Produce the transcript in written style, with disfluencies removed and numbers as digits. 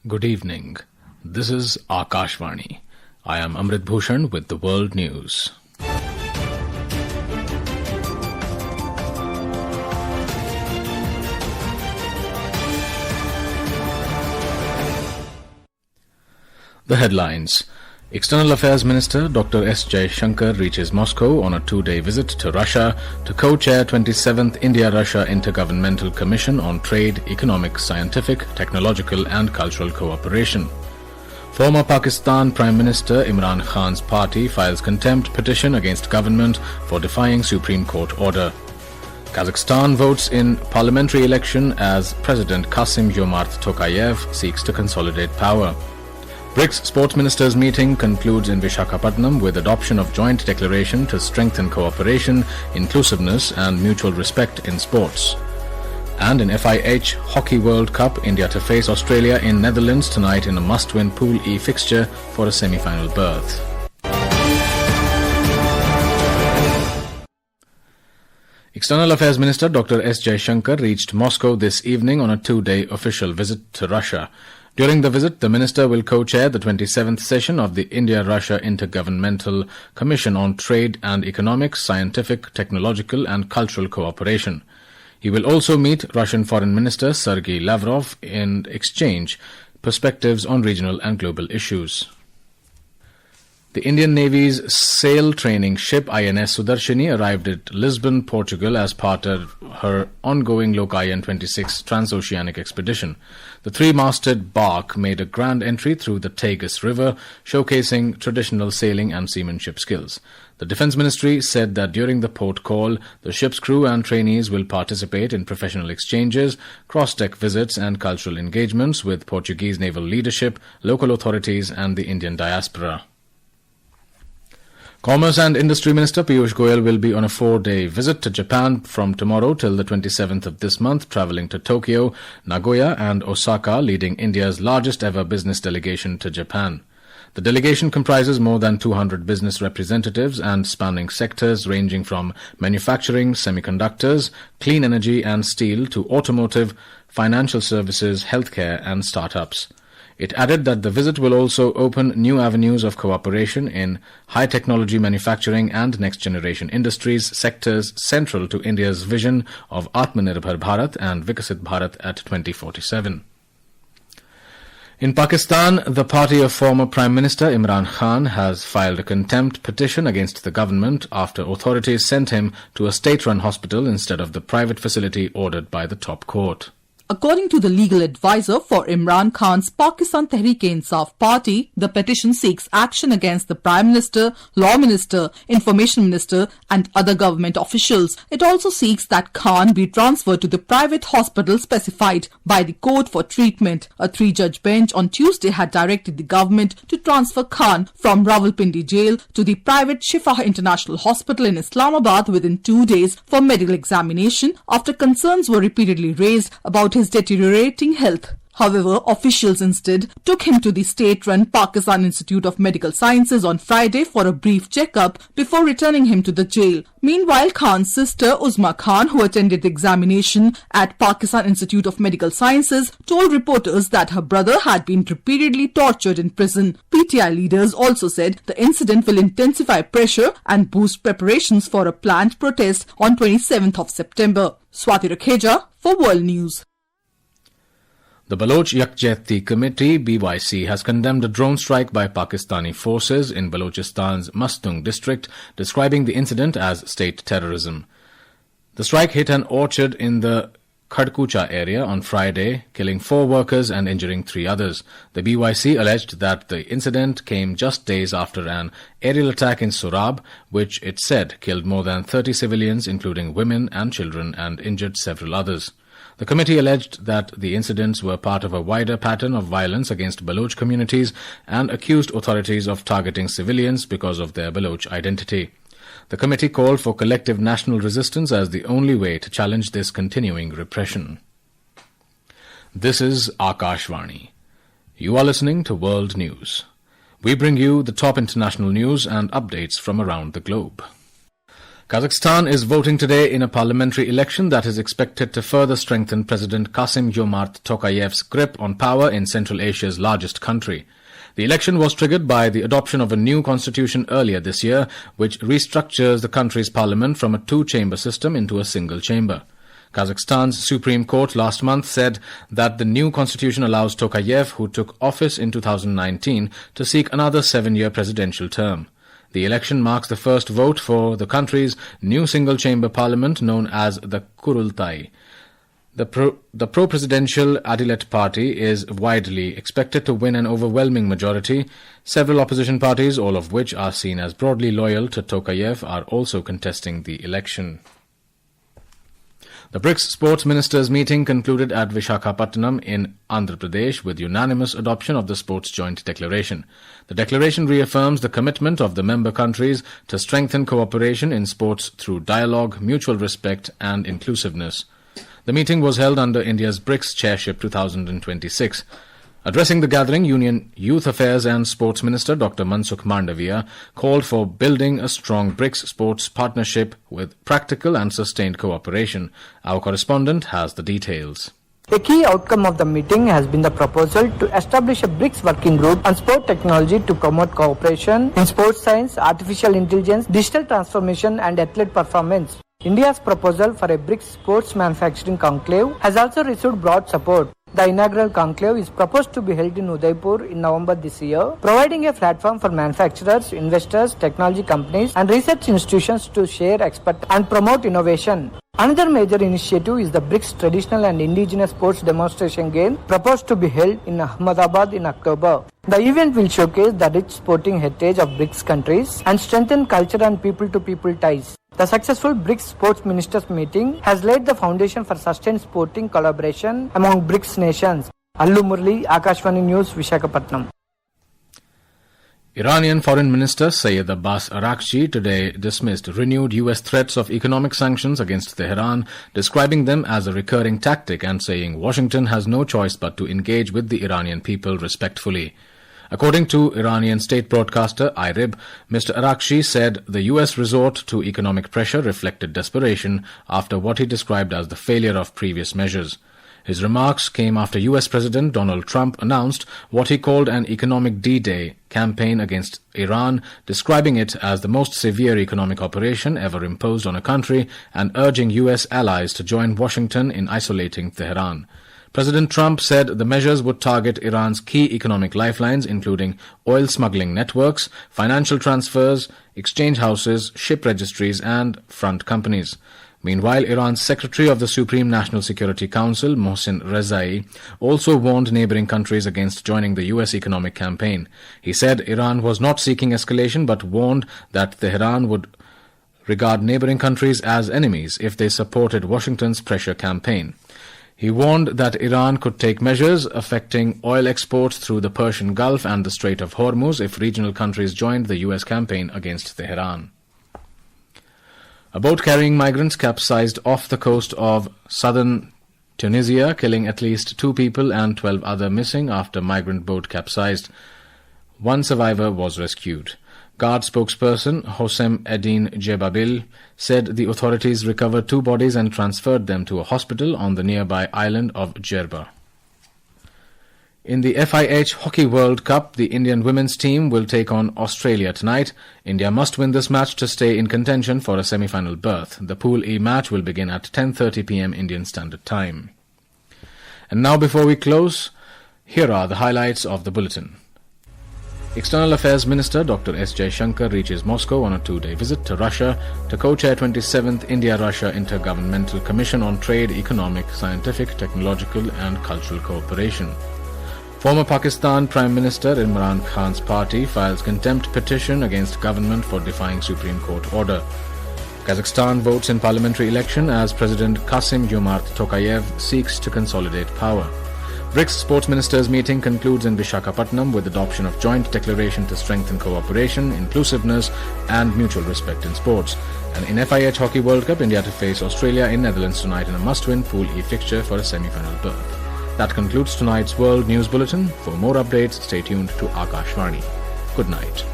Good evening. This is Akashvani. I am Amrit Bhushan with the world news. The headlines. External Affairs Minister Dr. S. Jaishankar reaches Moscow on a two-day visit to Russia to co-chair 27th India-Russia Intergovernmental Commission on Trade, Economic, Scientific, Technological and Cultural Cooperation. Former Pakistan Prime Minister Imran Khan's party files contempt petition against government for defying Supreme Court order. Kazakhstan votes in parliamentary election as President Kassym-Jomart Tokayev seeks to consolidate power. BRICS Sports Ministers meeting concludes in Visakhapatnam with adoption of joint declaration to strengthen cooperation, inclusiveness and mutual respect in sports. And in FIH Hockey World Cup, India to face Australia in Netherlands tonight in a must-win Pool E fixture for a semi-final berth. External Affairs Minister Dr. S. Jaishankar reached Moscow this evening on a two-day official visit to Russia. During the visit, the minister will co-chair the 27th session of the India-Russia Intergovernmental Commission on Trade and Economic, Scientific, Technological and Cultural Cooperation. He will also meet Russian Foreign Minister Sergei Lavrov and exchange perspectives on regional and global issues. The Indian Navy's sail training ship INS Sudarshini arrived at Lisbon, Portugal as part of her ongoing Lokayan 26 transoceanic expedition. The three-masted bark made a grand entry through the Tagus River, showcasing traditional sailing and seamanship skills. The Defence Ministry said that during the port call, the ship's crew and trainees will participate in professional exchanges, cross-deck visits and cultural engagements with Portuguese naval leadership, local authorities and the Indian diaspora. Commerce and Industry Minister Piyush Goyal will be on a four-day visit to Japan from tomorrow till the 27th of this month, travelling to Tokyo, Nagoya and Osaka, leading India's largest ever business delegation to Japan. The delegation comprises more than 200 business representatives and spanning sectors ranging from manufacturing, semiconductors, clean energy and steel to automotive, financial services, healthcare and startups. It added that the visit will also open new avenues of cooperation in high-technology manufacturing and next-generation industries, sectors central to India's vision of Atmanirbhar Bharat and Vikasit Bharat at 2047. In Pakistan, the party of former Prime Minister Imran Khan has filed a contempt petition against the government after authorities sent him to a state-run hospital instead of the private facility ordered by the top court. According to the legal advisor for Imran Khan's Pakistan Tehreek-e-Insaf party, the petition seeks action against the Prime Minister, Law Minister, Information Minister and other government officials. It also seeks that Khan be transferred to the private hospital specified by the court for treatment. A three-judge bench on Tuesday had directed the government to transfer Khan from Rawalpindi jail to the private Shifa International Hospital in Islamabad within 2 days for medical examination after concerns were repeatedly raised about his deteriorating health. However, officials instead took him to the state-run Pakistan Institute of Medical Sciences on Friday for a brief checkup before returning him to the jail. Meanwhile, Khan's sister Uzma Khan, who attended the examination at Pakistan Institute of Medical Sciences, told reporters that her brother had been repeatedly tortured in prison. PTI leaders also said the incident will intensify pressure and boost preparations for a planned protest on 27th of September. Swati Rakheja for World News. The Baloch Yakjehti Committee (BYC) has condemned a drone strike by Pakistani forces in Balochistan's Mastung district, describing the incident as state terrorism. The strike hit an orchard in the Khadkucha area on Friday, killing 4 workers and injuring 3 others. The BYC alleged that the incident came just days after an aerial attack in Sorab, which it said killed more than 30 civilians, including women and children, and injured several others. The committee alleged that the incidents were part of a wider pattern of violence against Baloch communities and accused authorities of targeting civilians because of their Baloch identity. The committee called for collective national resistance as the only way to challenge this continuing repression. This is Akashvani. You are listening to World News. We bring you the top international news and updates from around the globe. Kazakhstan is voting today in a parliamentary election that is expected to further strengthen President Kassym-Jomart Tokayev's grip on power in Central Asia's largest country. The election was triggered by the adoption of a new constitution earlier this year, which restructures the country's parliament from a two-chamber system into a single chamber. Kazakhstan's Supreme Court last month said that the new constitution allows Tokayev, who took office in 2019, to seek another 7-year presidential term. The election marks the first vote for the country's new single-chamber parliament known as the Kurultai. The pro-presidential Adilet party is widely expected to win an overwhelming majority. Several opposition parties, all of which are seen as broadly loyal to Tokayev, are also contesting the election. The BRICS sports ministers' meeting concluded at Visakhapatnam in Andhra Pradesh with unanimous adoption of the Sports Joint Declaration. The declaration reaffirms the commitment of the member countries to strengthen cooperation in sports through dialogue, mutual respect and inclusiveness. The meeting was held under India's BRICS Chairship 2026. Addressing the gathering, Union Youth Affairs and Sports Minister Dr. Mansukh Mandavia called for building a strong BRICS sports partnership with practical and sustained cooperation. Our correspondent has the details. A key outcome of the meeting has been the proposal to establish a BRICS working group on sport technology to promote cooperation in sports science, artificial intelligence, digital transformation and athlete performance. India's proposal for a BRICS sports manufacturing conclave has also received broad support. The inaugural conclave is proposed to be held in Udaipur in November this year, providing a platform for manufacturers, investors, technology companies and research institutions to share expertise and promote innovation. Another major initiative is the BRICS Traditional and Indigenous Sports Demonstration Game, proposed to be held in Ahmedabad in October. The event will showcase the rich sporting heritage of BRICS countries and strengthen culture and people-to-people ties. The successful BRICS Sports Ministers meeting has laid the foundation for sustained sporting collaboration among BRICS nations. Allu Murli, Akashvani News, Visakhapatnam. Iranian Foreign Minister Sayed Abbas Araghchi today dismissed renewed U.S. threats of economic sanctions against Tehran, describing them as a recurring tactic and saying Washington has no choice but to engage with the Iranian people respectfully. According to Iranian state broadcaster IRIB, Mr. Araghchi said the U.S. resort to economic pressure reflected desperation after what he described as the failure of previous measures. His remarks came after U.S. President Donald Trump announced what he called an economic D-Day campaign against Iran, describing it as the most severe economic operation ever imposed on a country and urging U.S. allies to join Washington in isolating Tehran. President Trump said the measures would target Iran's key economic lifelines, including oil smuggling networks, financial transfers, exchange houses, ship registries, and front companies. Meanwhile, Iran's Secretary of the Supreme National Security Council, Mohsen Rezai, also warned neighboring countries against joining the U.S. economic campaign. He said Iran was not seeking escalation but warned that Tehran would regard neighboring countries as enemies if they supported Washington's pressure campaign. He warned that Iran could take measures affecting oil exports through the Persian Gulf and the Strait of Hormuz if regional countries joined the U.S. campaign against Tehran. A boat carrying migrants capsized off the coast of southern Tunisia, killing at least 2 people and 12 others missing after migrant boat capsized. One survivor was rescued. Guard spokesperson Hossein Eddin Jebabil said the authorities recovered 2 bodies and transferred them to a hospital on the nearby island of Jerba. In the FIH Hockey World Cup, the Indian women's team will take on Australia tonight. India must win this match to stay in contention for a semi-final berth. The Pool E match will begin at 10:30 p.m. Indian Standard Time. And now, before we close, here are the highlights of the bulletin. External Affairs Minister Dr. S. Shankar reaches Moscow on a 2-day visit to Russia to co-chair 27th India-Russia Intergovernmental Commission on Trade, Economic, Scientific, Technological and Cultural Cooperation. Former Pakistan Prime Minister Imran Khan's party files contempt petition against government for defying Supreme Court order. Kazakhstan votes in parliamentary election as President Kassym-Jomart Tokayev seeks to consolidate power. BRICS sports ministers meeting concludes in Visakhapatnam with adoption of joint declaration to strengthen cooperation, inclusiveness and mutual respect in sports. And in FIH Hockey World Cup, India to face Australia in Netherlands tonight in a must-win Pool E fixture for a semi-final berth. That concludes tonight's World News Bulletin. For more updates, stay tuned to Akashvani. Good night.